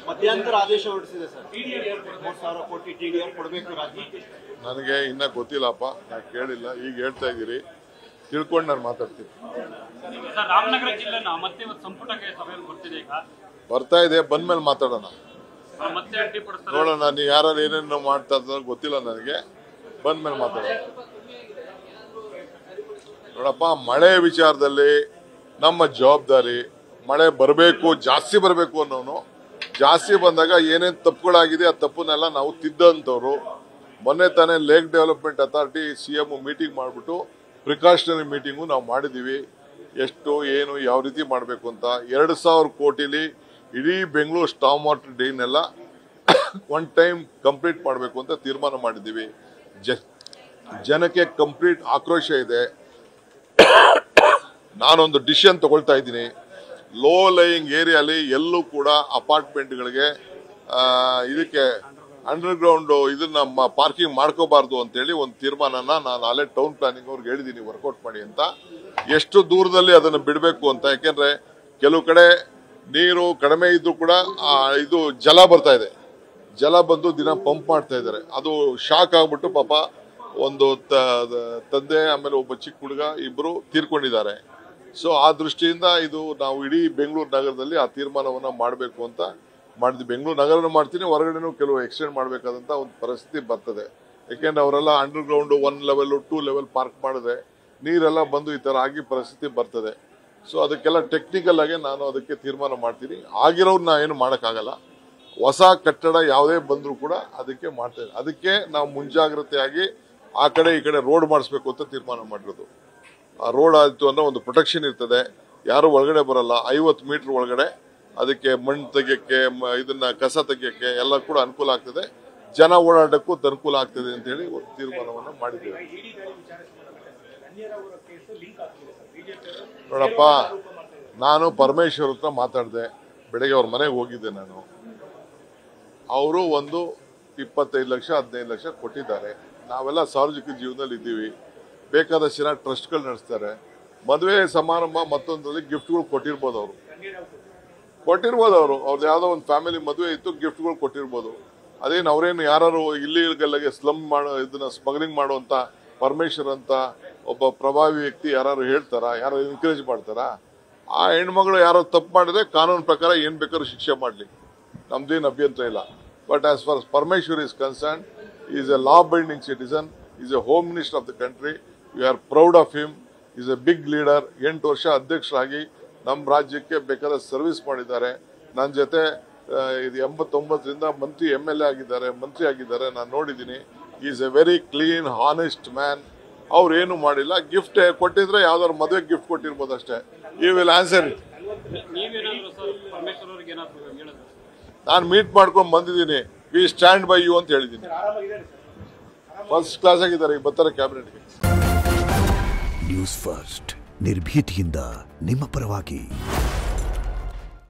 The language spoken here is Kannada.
ಮಧ್ಯಂತರ ಆದೇಶ ಹೊರಡಿಸಿದೆ ಸರ್. 3,000 ಕೋಟಿ ಟಿಡಿಆರ್ ಕೊಡಬೇಕು ರಾಜ್ಯಕ್ಕೆ. ನನಗೆ ಇನ್ನ ಗೊತ್ತಿಲ್ಲಪ್ಪ, ನಾನು ಕೇಳಿಲ್ಲ. ಈಗ ಹೇಳ್ತಾ ಇದ್ದೀರಿ, ತಿಳ್ಕೊಂಡು ನಾನು ಮಾತಾಡ್ತೀನಿ. ರಾಮನಗರ ಜಿಲ್ಲೆ ಮತ್ತೆ ಸಂಪುಟಕ್ಕೆ ಸಭೆಯಲ್ಲಿ ಬರ್ತಿದೆ, ಈಗ ಬರ್ತಾ ಇದೆ, ಬಂದ್ಮೇಲೆ ಮಾತಾಡೋಣ, ಮತ್ತೆ ಅಡ್ಡಿಪಡಿಸ್ತಾರೆ ನೋಡೋಣ. ನೀವು ಯಾರು ಏನೇನು ಮಾಡ್ತಾ ಇದ್ದಾರೆ ಗೊತ್ತಿಲ್ಲ ನನಗೆ, ಬಂದ್ಮೇಲೆ ಮಾತಾಡೋಣ. ನೋಡಪ್ಪ, ಮಳೆ ವಿಚಾರದಲ್ಲಿ ನಮ್ಮ ಜವಾಬ್ದಾರಿ, ಮಳೆ ಬರಬೇಕು, ಜಾಸ್ತಿ ಬರಬೇಕು ಅನ್ನೋನು. ಜಾಸ್ತಿ ಬಂದಾಗ ಏನೇನು ತಪ್ಪುಗಳಾಗಿದೆ ಆ ತಪ್ಪನ್ನೆಲ್ಲ ನಾವು ತಿದ್ದಂಥವ್ರು. ಮೊನ್ನೆ ತಾನೇ lake development authority CM meeting ಮಾಡಿಬಿಟ್ಟು ಪ್ರಿಕಾಷನರಿ ಮೀಟಿಂಗು ನಾವು ಮಾಡಿದ್ದೀವಿ. ಎಷ್ಟು ಏನು ಯಾವ ರೀತಿ ಮಾಡಬೇಕು ಅಂತ. 2,000 ಕೋಟಿಲಿ ಇಡೀ ಬೆಂಗಳೂರು ಸ್ಟಾಮ್ ವಾಟರ್ ಡ್ರೈನೆಲ್ಲ ಒನ್ ಟೈಮ್ ಕಂಪ್ಲೀಟ್ ಮಾಡಬೇಕು ಅಂತ ತೀರ್ಮಾನ ಮಾಡಿದ್ದೀವಿ. ಜನಕ್ಕೆ ಕಂಪ್ಲೀಟ್ ಆಕ್ರೋಶ ಇದೆ. ನಾನೊಂದು ಡಿಸಿಷನ್ ತಗೊಳ್ತಾ ಇದ್ದೀನಿ. ಲೋ ಲೈಯಿಂಗ್ ಏರಿಯಾಲಿ ಎಲ್ಲೂ ಕೂಡ ಅಪಾರ್ಟ್ಮೆಂಟ್ಗಳಿಗೆ ಇದಕ್ಕೆ ಅಂಡರ್ಗ್ರೌಂಡ್ ಇದನ್ನ ಪಾರ್ಕಿಂಗ್ ಮಾಡ್ಕೋಬಾರ್ದು ಅಂತೇಳಿ ಒಂದು ತೀರ್ಮಾನನ ನಾನು ಅಲ್ಲೇ ಟೌನ್ ಪ್ಲಾನಿಂಗ್ ಅವ್ರಿಗೆ ಹೇಳಿದ್ದೀನಿ ವರ್ಕೌಟ್ ಮಾಡಿ ಅಂತ. ಎಷ್ಟು ದೂರದಲ್ಲಿ ಅದನ್ನು ಬಿಡಬೇಕು ಅಂತ. ಯಾಕೆಂದ್ರೆ ಕೆಲವು ಕಡೆ ನೀರು ಕಡಿಮೆ ಇದ್ದು ಕೂಡ ಇದು ಜಲ ಬರ್ತಾ ಇದೆ. ಜಲ ಬಂದು ದಿನ ಪಂಪ್ ಮಾಡ್ತಾ ಇದ್ದಾರೆ. ಅದು ಶಾಕ್ ಆಗ್ಬಿಟ್ಟು ಪಾಪ ಒಂದು ತಂದೆ ಆಮೇಲೆ ಒಬ್ಬ ಚಿಕ್ಕ ಹುಡುಗ ಇಬ್ಬರು ತೀರ್ಕೊಂಡಿದ್ದಾರೆ. ಸೊ ಆ ದೃಷ್ಟಿಯಿಂದ ಇದು ನಾವು ಇಡೀ ಬೆಂಗಳೂರು ನಗರದಲ್ಲಿ ಆ ತೀರ್ಮಾನವನ್ನ ಮಾಡಬೇಕು ಅಂತ ಮಾಡಿದ್ವಿ. ಬೆಂಗಳೂರು ನಗರನೂ ಮಾಡ್ತೀನಿ, ಹೊರಗಡೆನೂ ಕೆಲವು ಎಕ್ಸ್ಟೆಂಡ್ ಮಾಡಬೇಕಾದಂತ ಒಂದು ಪರಿಸ್ಥಿತಿ ಬರ್ತದೆ. ಯಾಕೆಂದ್ರೆ ಅವರೆಲ್ಲ ಅಂಡರ್ಗ್ರೌಂಡ್ 1 ಲೆವೆಲ್ 2 ಲೆವೆಲ್ ಪಾರ್ಕ್ ಮಾಡಿದ್ರೆ ನೀರೆಲ್ಲ ಬಂದು ಈ ತರ ಆಗಿ ಪರಿಸ್ಥಿತಿ ಬರ್ತದೆ. ಸೊ ಅದಕ್ಕೆಲ್ಲ ಟೆಕ್ನಿಕಲ್ ಆಗಿ ನಾನು ಅದಕ್ಕೆ ತೀರ್ಮಾನ ಮಾಡ್ತೀನಿ. ಆಗಿರೋರು ಏನು ಮಾಡೋಕ್ಕಾಗಲ್ಲ. ಹೊಸ ಕಟ್ಟಡ ಯಾವುದೇ ಬಂದರೂ ಕೂಡ ಅದಕ್ಕೆ ಮಾಡ್ತೇವೆ. ಅದಕ್ಕೆ ನಾವು ಮುಂಜಾಗ್ರತೆಯಾಗಿ ಆ ಕಡೆ ಈ ಕಡೆ ರೋಡ್ ಮಾಡಿಸ್ಬೇಕು ಅಂತ ತೀರ್ಮಾನ ಮಾಡಿರೋದು. ಆ ರೋಡ್ ಆಯಿತು ಅನ್ನೋ ಒಂದು ಪ್ರೊಟೆಕ್ಷನ್ ಇರ್ತದೆ. ಯಾರು ಒಳಗಡೆ ಬರಲ್ಲ. 50 ಮೀಟರ್ ಒಳಗಡೆ ಅದಕ್ಕೆ ಮಣ್ಣು ತೆಗಿಯಕ್ಕೆ, ಇದನ್ನ ಕಸ ತೆಗಿಯಕ್ಕೆ ಎಲ್ಲ ಕೂಡ ಅನುಕೂಲ ಆಗ್ತದೆ. ಜನ ಓಡಾಟಕ್ಕೂ ಅನುಕೂಲ ಆಗ್ತದೆ ಅಂತ ಹೇಳಿ ಒಂದು ತೀರ್ಮಾನವನ್ನು ಮಾಡಿದ್ದೇವೆ. ನೋಡಪ್ಪ, ನಾನು ಪರಮೇಶ್ವರ್ ಹತ್ರ ಮಾತಾಡಿದೆ. ಬೆಳಗ್ಗೆ ಅವ್ರ ಮನೆಗೆ ಹೋಗಿದ್ದೆ ನಾನು. ಅವರು ಒಂದು 25 ಲಕ್ಷ 15 ಲಕ್ಷ ಕೊಟ್ಟಿದ್ದಾರೆ. ನಾವೆಲ್ಲ ಸಾರ್ವಜನಿಕ ಜೀವನದಲ್ಲಿ ಇದ್ದೀವಿ. ಬೇಕಾದಷ್ಟು ಜನ ಟ್ರಸ್ಟ್ಗಳು ನಡೆಸ್ತಾರೆ. ಮದುವೆ ಸಮಾರಂಭ ಮತ್ತೊಂದರಲ್ಲಿ ಗಿಫ್ಟ್ಗಳು ಕೊಟ್ಟಿರ್ಬೋದು. ಅವ್ರದ್ದು ಯಾವುದೋ ಒಂದು ಫ್ಯಾಮಿಲಿ ಮದುವೆ ಇತ್ತು, ಗಿಫ್ಟ್ಗಳು ಕೊಟ್ಟಿರ್ಬೋದು. ಅದೇನು ಅವರೇನು ಯಾರು ಇಲ್ಲಿಗಲ್ಲಾಗೆ ಸ್ಲಮ್ ಮಾಡೋ ಇದನ್ನ ಸ್ಮಗ್ಲಿಂಗ್ ಮಾಡುವಂತ ಪರಮೇಶ್ವರ್ ಅಂತ ಒಬ್ಬ ಪ್ರಭಾವಿ ವ್ಯಕ್ತಿ ಯಾರು ಹೇಳ್ತಾರ? ಯಾರು ಎನ್ಕರೇಜ್ ಮಾಡ್ತಾರ? ಆ ಹೆಣ್ಮಗಳು ಯಾರೋ ತಪ್ಪು ಮಾಡಿದ್ರೆ ಕಾನೂನು ಪ್ರಕಾರ ಏನ್ ಬೇಕಾದ್ರೂ ಶಿಕ್ಷೆ ಮಾಡ್ಲಿ, ನಮ್ದೇನು ಅಭ್ಯಂತರ ಇಲ್ಲ. But as for Parameshwar is concern, is a law binding citizen, is a home minister of the country. We are proud of him. Is a big leader. 8 ವರ್ಷ ಅಧ್ಯಕ್ಷರಾಗಿ ನಮ್ಮ ರಾಜ್ಯಕ್ಕೆ ಬೇಕಾದ ಸರ್ವಿಸ್ ಮಾಡಿದ್ದಾರೆ. ನನ್ನ ಜೊತೆ 89ರಿಂದ ಮಂತ್ರಿ MLA ಆಗಿದ್ದಾರೆ, ಮಂತ್ರಿ ಆಗಿದ್ದಾರೆ. ನಾನು ನೋಡಿದ್ದೀನಿ. Is A very clean honest man. ಅವ್ರು ಏನು ಮಾಡಿಲ್ಲ. ಗಿಫ್ಟ್ ಕೊಟ್ಟಿದ್ರೆ ಯಾವ್ದಾದ್ರು ಮದುವೆ ಗಿಫ್ಟ್ ಕೊಟ್ಟಿರ್ಬೋದು ಅಷ್ಟೇ. You will answer it. ನಾನು ಮೀಟ್ ಮಾಡ್ಕೊಂಡು ಬಂದಿದ್ದೀನಿ. ವಿ ಸ್ಟ್ಯಾಂಡ್ ಬೈ ಯು ಅಂತ ಹೇಳಿದ್ದೀನಿ. ಫಸ್ಟ್ ಕ್ಲಾಸ್ ಆಗಿದ್ದಾರೆ. ಈಗ ಬರ್ತಾರೆ ಕ್ಯಾಬಿನೆಟ್ಗೆ. ನ್ಯೂಸ್ ಫಸ್ಟ್, ನಿರ್ಭೀತಿಯಿಂದ ನಿಮ್ಮ ಪರವಾಗಿ.